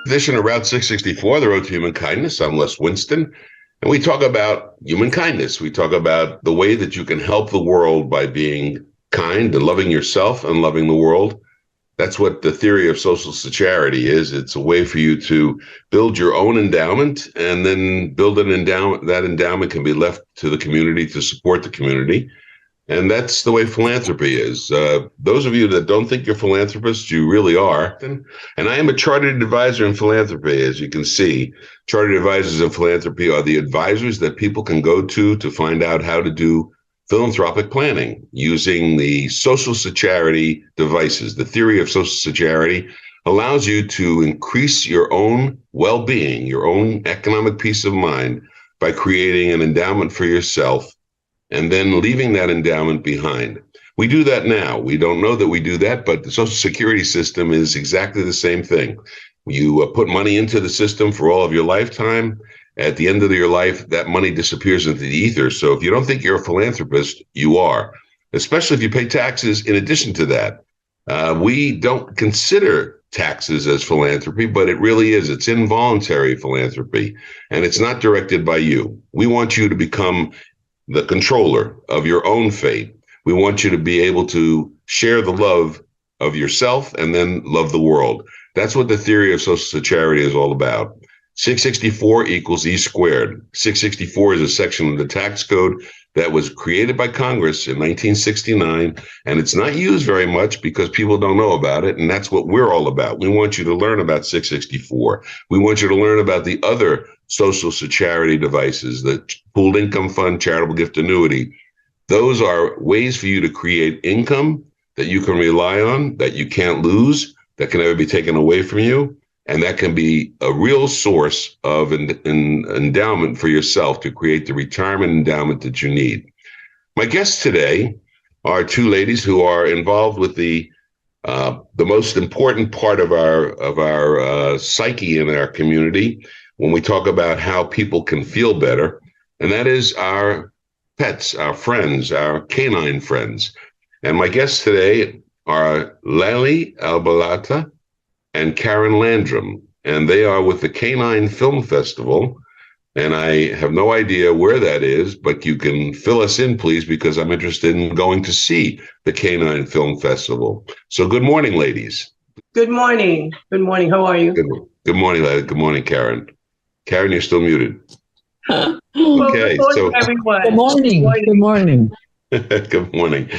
Edition of Route 664, The Road to Human Kindness. I'm Les Winston, and we talk about human kindness. We talk about the way that you can help the world by being kind and loving yourself and loving the world. That's what the theory of social charity is. It's a way for you to build your own endowment and then build an endowment. That endowment can be left to the community to support the community. And that's the way philanthropy is. Those of you that don't think you're philanthropists, you really are. And I am a chartered advisor in philanthropy, as you can see. Chartered advisors in philanthropy are the advisors that people can go to find out how to do philanthropic planning using the social charity devices. The theory of social charity allows you to increase your own well-being, your own economic peace of mind by creating an endowment for yourself and then leaving that endowment behind. We do that now. We don't know that we do that, but the Social Security system is exactly the same thing. You put money into the system for all of your lifetime. At the end of your life, that money disappears into the ether. So if you don't think you're a philanthropist, you are, especially if you pay taxes in addition to that. We don't consider taxes as philanthropy, but it really is. It's involuntary philanthropy, and it's not directed by you. We want you to become the controller of your own fate. We want you to be able to share the love of yourself and then love the world. That's what the theory of social charity is all about. 664 equals E squared. 664 is a section of the tax code that was created by Congress in 1969, and it's not used very much because people don't know about it, and that's what we're all about. We want you to learn about 664. We want you to learn about the other social charity devices, the pooled income fund, charitable gift annuity. Those are ways for you to create income that you can rely on, that you can't lose, that can never be taken away from you. And that can be a real source of an endowment for yourself to create the retirement endowment that you need. My guests today are two ladies who are involved with the most important part of our psyche in our community when we talk about how people can feel better, and that is our pets, our friends, our canine friends. And my guests today are Lali Albalata and Karen Landrum, and they are with the Canine Film Festival. And I have no idea where that is, but you can fill us in, please, because I'm interested in going to see the Canine Film Festival. So good morning, ladies. Good morning. Good morning. How are you? Good morning, ladies. Good morning, Karen. Karen, you're still muted. Well, Okay, good morning, so everyone. Good morning. Good morning. good morning.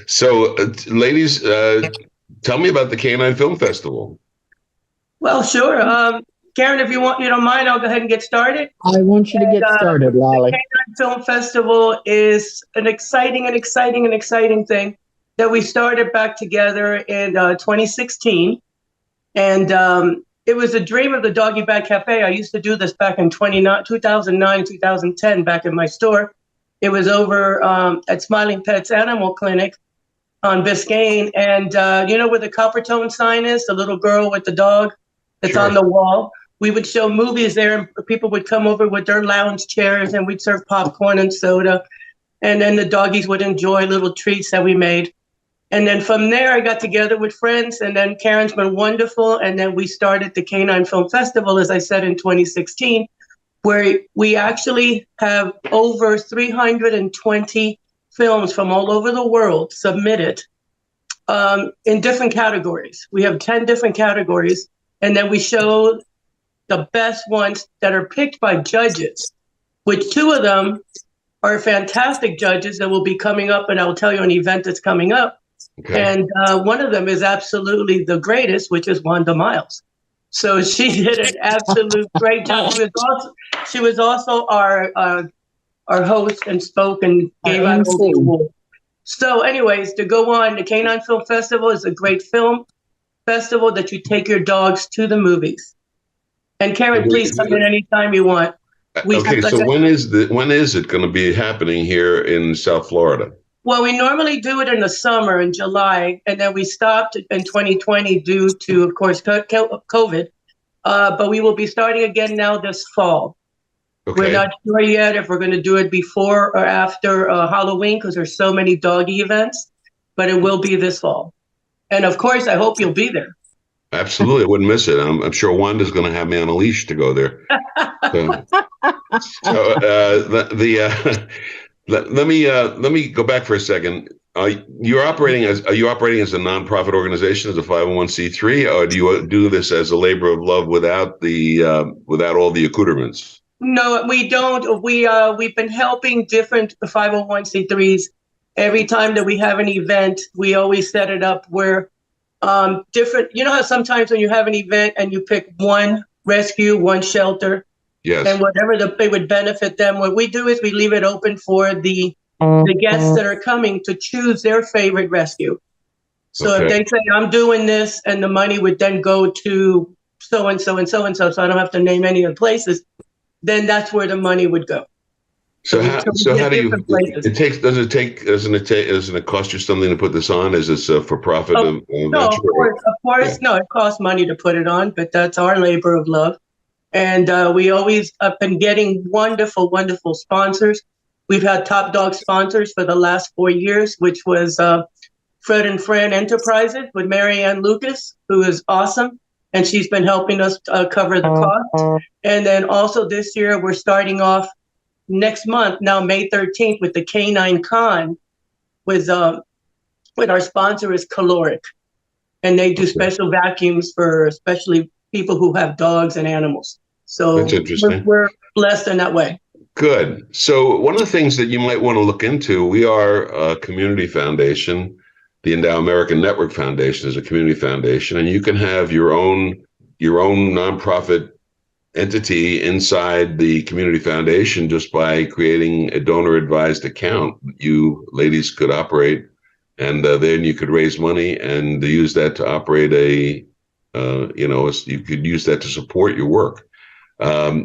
So, ladies, tell me about the Canine Film Festival. Well, sure. Karen, if you don't mind, I'll go ahead and get started. I want you to get started, Lali. The Canine Film Festival is an exciting thing that we started back together in 2016. And it was a dream of the Doggy Bag Cafe. I used to do this back in 2009, 2010, back in my store. It was over at Smiling Pets Animal Clinic on Biscayne. And you know where the Coppertone sign is, the little girl with the dog that's Sure. on the wall? We would show movies there, and people would come over with their lounge chairs, and we'd serve popcorn and soda. And then the doggies would enjoy little treats that we made. And then from there, I got together with friends, and then Karen's been wonderful. And then we started the Canine Film Festival, as I said, in 2016, where we actually have over 320 films from all over the world submitted in different categories. We have 10 different categories, and then we show the best ones that are picked by judges, which two of them are fantastic judges that will be coming up, and I will tell you an event that's coming up. Okay. And one of them is absolutely the greatest, which is Wanda Miles. So she did an absolute great job. She was also our host and spoke and gave out the award. So anyways, to go on, the Canine Film Festival is a great film festival that you take your dogs to the movies. And Karen, please come in anytime you want. Okay, so when is it going to be happening here in South Florida? Well, we normally do it in the summer in July, and then we stopped in 2020 due to, of course, COVID. But we will be starting again now this fall. Okay. We're not sure yet if we're going to do it before or after Halloween because there's so many doggy events, but it will be this fall. And of course, I hope you'll be there. Absolutely, I wouldn't miss it. I'm sure Wanda's going to have me on a leash to go there. So, let me go back for a second. Are you operating as a nonprofit organization, as a 501c3, or do you do this as a labor of love without the without all the accoutrements? No, we don't. We've been helping different 501c3s. Every time that we have an event, we always set it up where different. You know how sometimes when you have an event and you pick one rescue, one shelter, Yes. and whatever it would benefit them. What we do is we leave it open for the guests that are coming to choose their favorite rescue. So if they say, I'm doing this, and the money would then go to so and so and so and so, so I don't have to name any of the places, then that's where the money would go. So how do you, doesn't it cost you something to put this on? Is this a for profit no, venture? Of course, yeah. No, it costs money to put it on, but that's our labor of love. And we always have been getting wonderful, wonderful sponsors. We've had top dog sponsors for the last 4 years, which was Fred and Fran Enterprises with Mary Ann Lucas, who is awesome. And she's been helping us cover the cost. And then also this year, we're starting off next month, now May 13th, with the Canine Con with our sponsor is Caloric. And they do special vacuums for especially people who have dogs and animals. So that's interesting. We're blessed in that way. Good. So one of the things that you might want to look into, we are a community foundation. The Endow American Network Foundation is a community foundation, and you can have your own nonprofit entity inside the community foundation just by creating a donor advised account you ladies could operate, and then you could raise money and use that to operate you could use that to support your work,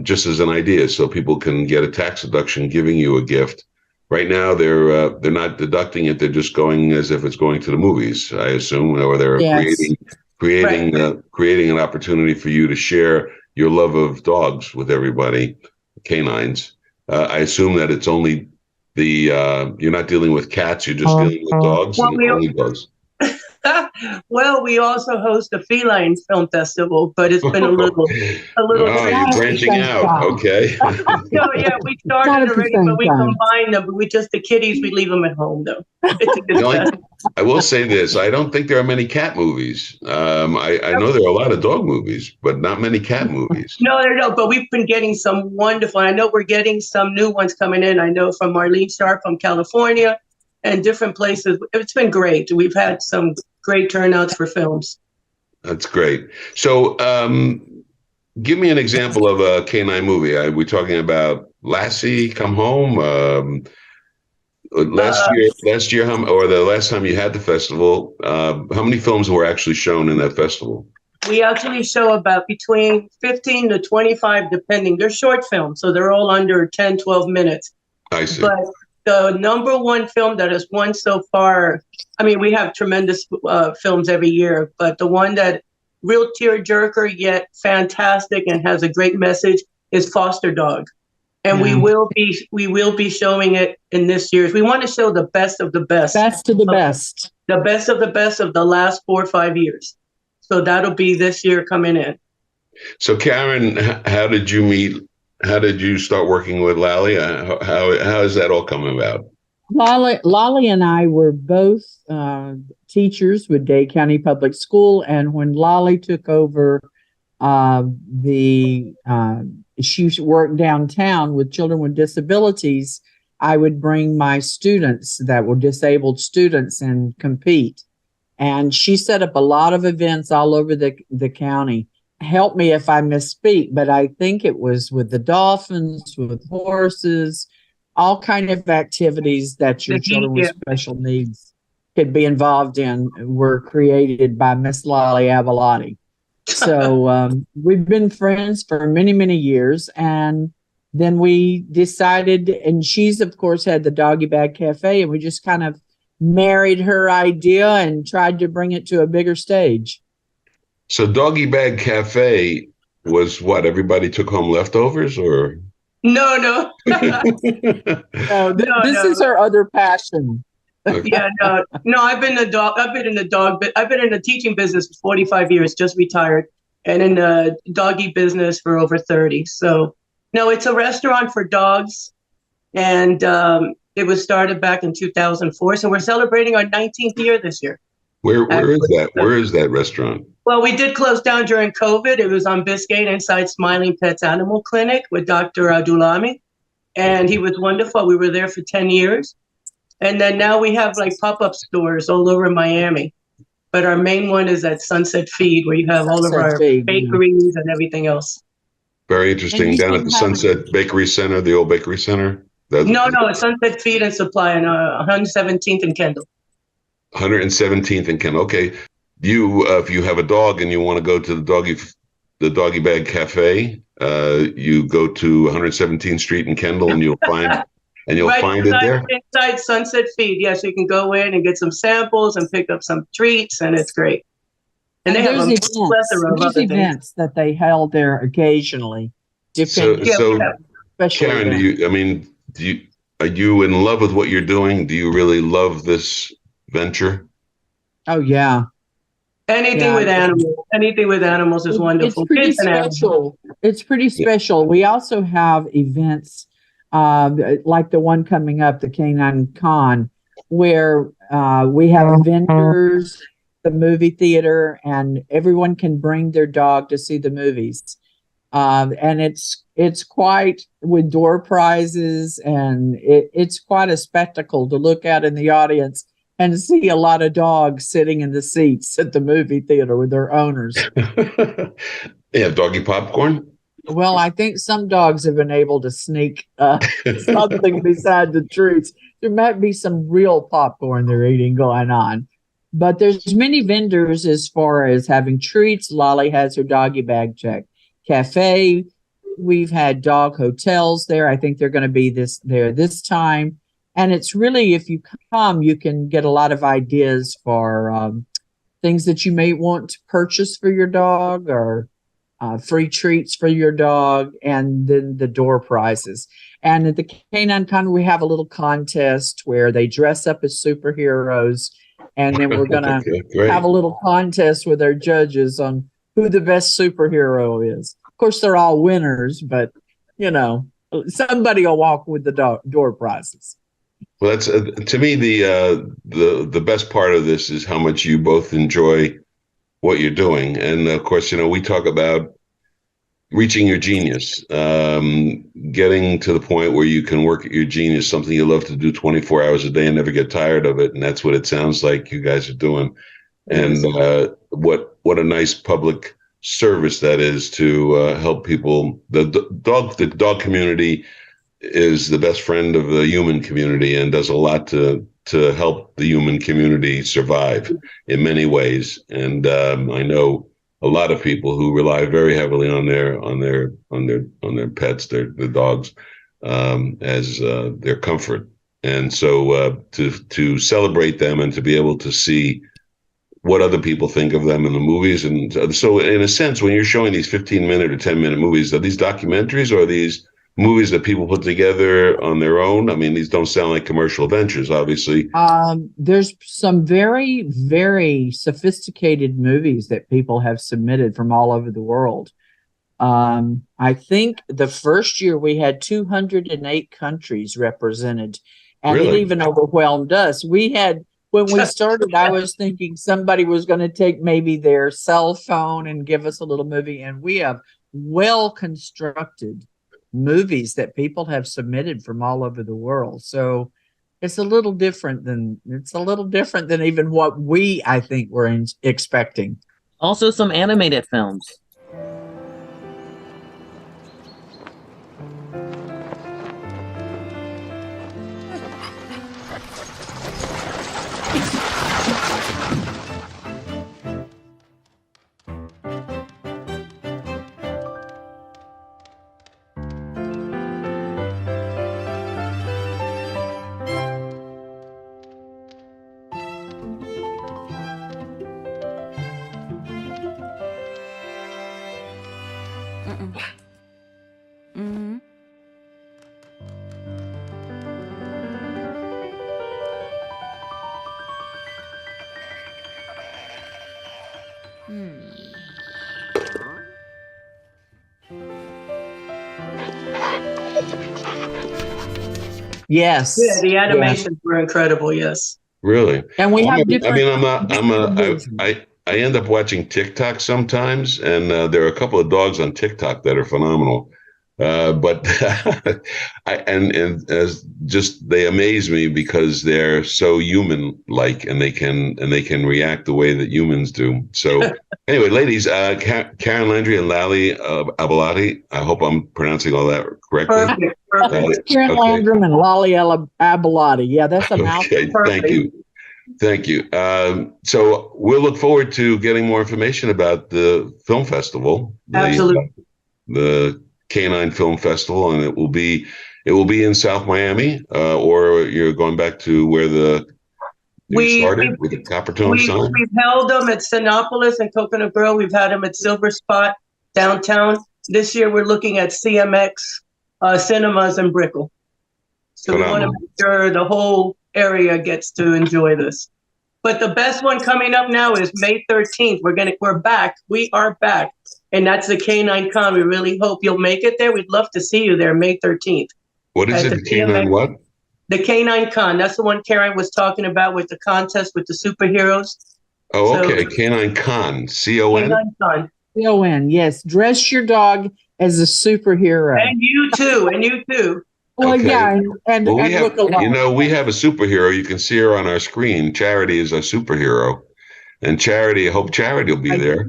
just as an idea, so people can get a tax deduction giving you a gift. Right now, they're not deducting it; they're just going as if it's going to the movies, I assume, or they're creating an opportunity for you to share your love of dogs with everybody, canines. I assume that it's only you're not dealing with cats; you're just dealing with dogs and only dogs. Well, we also host a feline film festival, but it's been a little. Oh, you're branching out, okay? No, yeah, we started already, but we combine them. But the kitties, we leave them at home, though. I will say this: I don't think there are many cat movies. I know there are a lot of dog movies, but not many cat movies. No, but we've been getting some wonderful. I know we're getting some new ones coming in. I know from Marlene Sharp from California and different places. It's been great. We've had some great turnouts for films. That's great. So give me an example of a canine movie. Are we talking about Lassie, Come Home? Last year, or the last time you had the festival, how many films were actually shown in that festival? We actually show about between 15 to 25, depending. They're short films, so they're all under 10, 12 minutes. I see. But the number one film that has won so far, I mean, we have tremendous films every year, but the one that real tearjerker yet fantastic and has a great message is Foster Dog. And we will be showing it in this year's. We want to show the best of the best. Best of the best. The best of the best of the last 4 or 5 years. So that'll be this year coming in. So Karen, how did you meet? How did you start working with Lally? How is that all coming about? Lolly and I were both teachers with Dade County Public School, and when Lolly took over she worked downtown with children with disabilities, I would bring my students that were disabled students and compete. And she set up a lot of events all over the county. Help me if I misspeak, but I think it was with the dolphins, with horses, all kind of activities that your children with special needs could be involved in were created by Miss Lolly Avalotti. So we've been friends for many, many years. And then we decided, and she's, of course, had the Doggy Bag Cafe, and we just kind of married her idea and tried to bring it to a bigger stage. So Doggy Bag Cafe was what? Everybody took home leftovers, or? No. This is her other passion. Yeah, no. I've been in the teaching business for 45 years, just retired, and in the doggy business for over 30. So, no, it's a restaurant for dogs, and it was started back in 2004. So we're celebrating our 19th year this year. Where is Actually. that? Where is that restaurant? Well, we did close down during COVID. It was on Biscayne inside Smiling Pets Animal Clinic with Dr. Abdulami, and he was wonderful. We were there for 10 years. And then now we have like pop-up stores all over Miami. But our main one is at Sunset Feed, where you have all of Sunset our Feed, yeah. bakeries and everything else. Very And interesting. you Down at can the have Sunset Bakery Center, the old bakery center. No, it's Sunset Feed and Supply on 117th and Kendall. 117th and Ken. Okay, you if you have a dog and you want to go to the Doggy Bag Cafe, you go to 117th Street in Kendall, and you'll find it there. Inside Sunset Feed. Yes, you can go in and get some samples and pick up some treats, and it's great. And they have a plethora of other events that they held there occasionally. So, Karen, are you in love with what you're doing? Do you really love this venture? Oh yeah. Anything with animals is wonderful. It's pretty special. It's pretty special. We also have events like the one coming up, the Canine Con, where we have vendors, the movie theater, and everyone can bring their dog to see the movies. And it's quite with door prizes, and it's quite a spectacle to look at in the audience and see a lot of dogs sitting in the seats at the movie theater with their owners. They have doggy popcorn? Well, I think some dogs have been able to sneak something beside the treats. There might be some real popcorn they're eating going on. But there's many vendors as far as having treats. Lolly has her doggy bag check cafe. We've had dog hotels there. I think they're going to be there this time. And it's really, if you come, you can get a lot of ideas for things that you may want to purchase for your dog, or free treats for your dog, and then the door prizes. And at the Canine Con, we have a little contest where they dress up as superheroes. And then we're going to have a little contest with our judges on who the best superhero is. Of course, they're all winners, but, somebody will walk with the door prizes. Well, that's to me the best part of this is how much you both enjoy what you're doing, and of course, we talk about reaching your genius, getting to the point where you can work at your genius, something you love to do 24 hours a day and never get tired of it, and that's what it sounds like you guys are doing. And what a nice public service that is to help people. The dog community is the best friend of the human community and does a lot to help the human community survive in many ways. And I know a lot of people who rely very heavily on their pets, their dogs, as their comfort. And so to celebrate them and to be able to see what other people think of them in the movies. And so in a sense, when you're showing these 15-minute or 10-minute movies, are these documentaries or are these movies that people put together on their own? I mean, these don't sound like commercial ventures, obviously. There's some very, very sophisticated movies that people have submitted from all over the world. I think the first year we had 208 countries represented, and It even overwhelmed us. When we started, I was thinking somebody was going to take maybe their cell phone and give us a little movie, and we have well-constructed movies that people have submitted from all over the world. So it's a little different than even what I think were expecting. Also some animated films. Yes. Yeah, the Yes. animations were incredible. Yes. Really? And we have I different. mean, I end up watching TikTok sometimes, and there are a couple of dogs on TikTok that are phenomenal. But and as just they amaze me because they're so human-like, and they can react the way that humans do. So anyway, ladies, Karen Landry and Lally Abalati. I hope I'm pronouncing all that correctly. Perfect. Perfect. Karen Okay. Landrum and Lolly Abalati. Yeah, that's a mouthful. Okay, thank you. Thank you. So we'll look forward to getting more information about the film festival, Absolutely. the Canine Film Festival, and it will be in South Miami, or you're going back to where you started with the Coppertone sign. We've held them at Sinopolis and Coconut Grove. We've had them at Silver Spot downtown. This year we're looking at CMX cinemas in Brickell. So we want to make sure the whole area gets to enjoy this. But the best one coming up now is May 13th. We're back. We are back. And that's the Canine Con. We really hope you'll make it there. We'd love to see you there May 13th. What is it? The Canine what? The Canine Con. That's the one Karen was talking about with the contest with the superheroes. Oh, okay. Canine Con. C-O-N? Canine Con. C-O-N. Yes. Dress your dog as a superhero. And you too. And you too. Well, Okay. yeah, and Well, look alike. we have a superhero. You can see her on our screen. Charity is our superhero. And Charity, I hope Charity will be there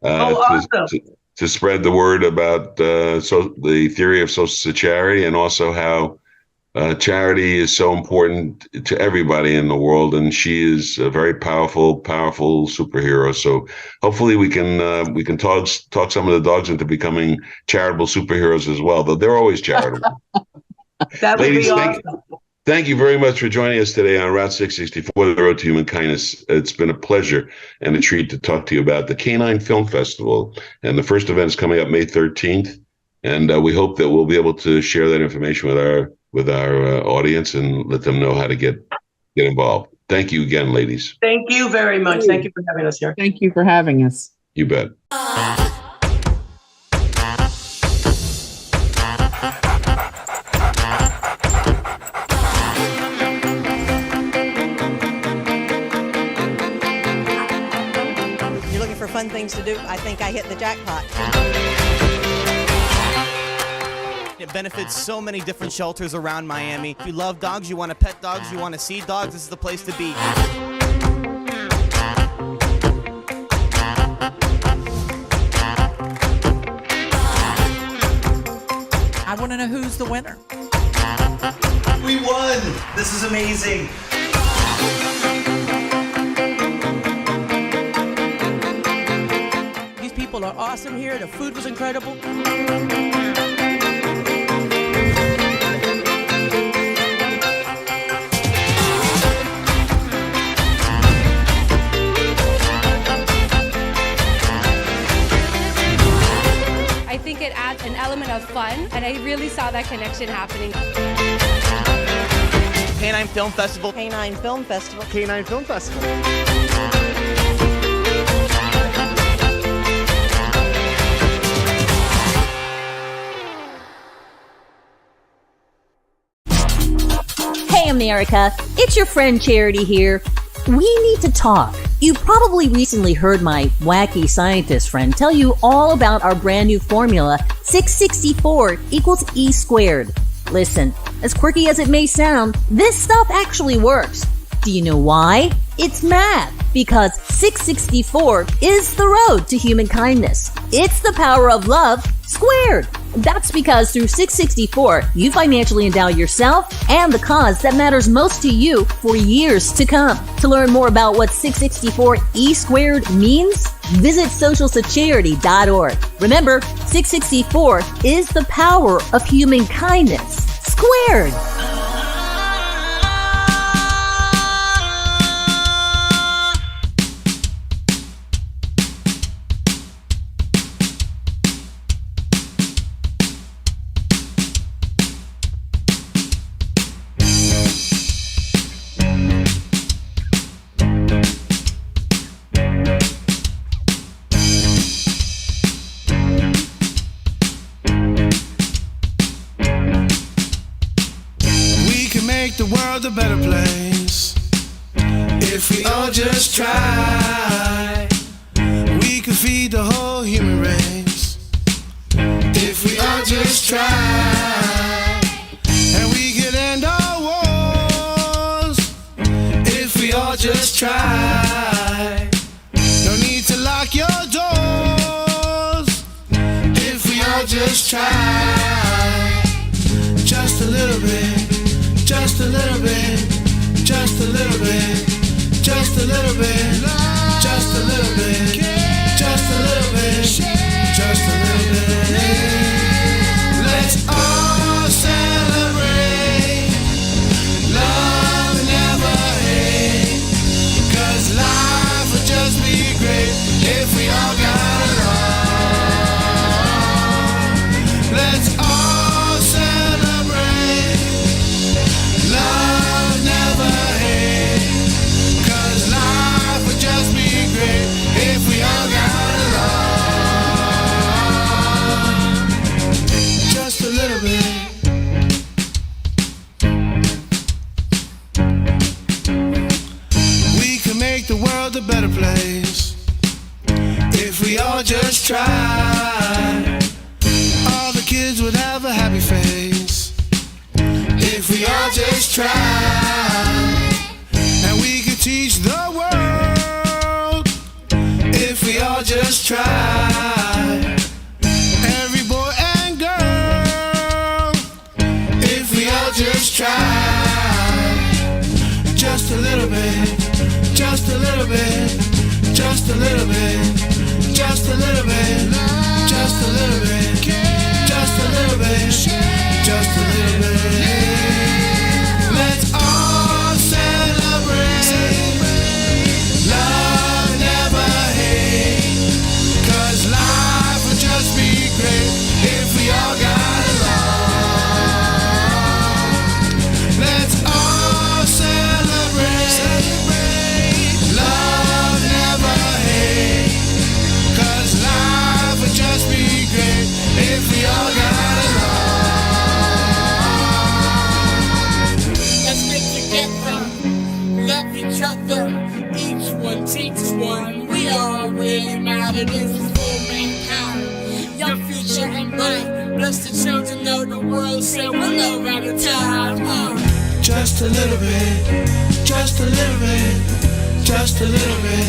Awesome. to spread the word about the theory of social charity, and also how charity is so important to everybody in the world. And she is a very powerful superhero. So hopefully we can talk some of the dogs into becoming charitable superheroes as well, though they're always charitable. That would Ladies, be awesome. thank you very much for joining us today on Route 664, The Road to Human Kindness. It's been a pleasure and a treat to talk to you about the Canine Film Festival. And the first event is coming up May 13th. And we hope that we'll be able to share that information with our audience and let them know how to get involved. Thank you again, ladies. Thank you very much. Thank you for having us here. Thank you for having us. You bet. Fun things to do. I think I hit the jackpot. It benefits so many different shelters around Miami. If you love dogs, you want to pet dogs, you want to see dogs, this is the place to be. I want to know who's the winner. We won! This is amazing. People are awesome here. The food was incredible. I think it adds an element of fun, and I really saw that connection happening. Canine Film Festival. Canine Film Festival. Canine Film Festival. Hey America, it's your friend Charity here. We need to talk. You probably recently heard my wacky scientist friend tell you all about our brand new formula, 664 equals E squared. Listen, as quirky as it may sound, this stuff actually works. Do you know why? It's math, because 664 is the road to human kindness. It's the power of love squared. That's because through 664, you financially endow yourself and the cause that matters most to you for years to come. To learn more about what 664 E squared means, visit socialsocharity.org. Remember, 664 is the power of human kindness squared. make the world a better place. If we all just try, we could feed the whole human race. If we all just try, and we could end all wars. If we all just try, no need to lock your doors. If we all just try, just a little bit, just a little bit, just a little bit, just a little bit, just a little bit, just a little bit, just a little bit. Let's all celebrate love and never hate, 'cause life would just be great if we all got along. Let's all celebrate love, never hate, 'cause life would just be great if we all got along. Just a little bit. We can make the world a better place if we all just try. All the kids would have a happy face if we all just try. And we could teach the world if we all just try. Every boy and girl, if we all just try. Just a little bit, just a little bit, just a little bit, just a little bit, just a little bit, just a little bit, just a little bit. Let's all celebrate love, never hate, 'cause life would just be great if we all got along. Let's all celebrate love, never hate, 'cause life would just be great if we all got along. Let's get together, love each other, each one teaches one. We are really united, this is for mankind. Your future and mine, bless the children of the world, say we're love at a time. Just a little bit, just a little bit, just a little bit,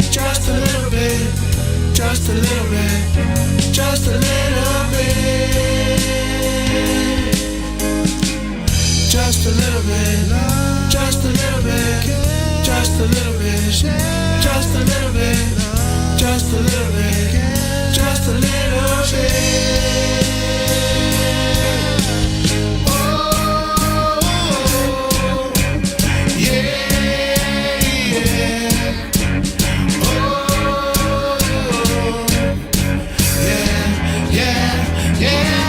just a little bit, just a little bit, just a little bit, just a little bit, just a little bit, just a little bit, just a little bit, just a little bit, just a little bit. Yeah.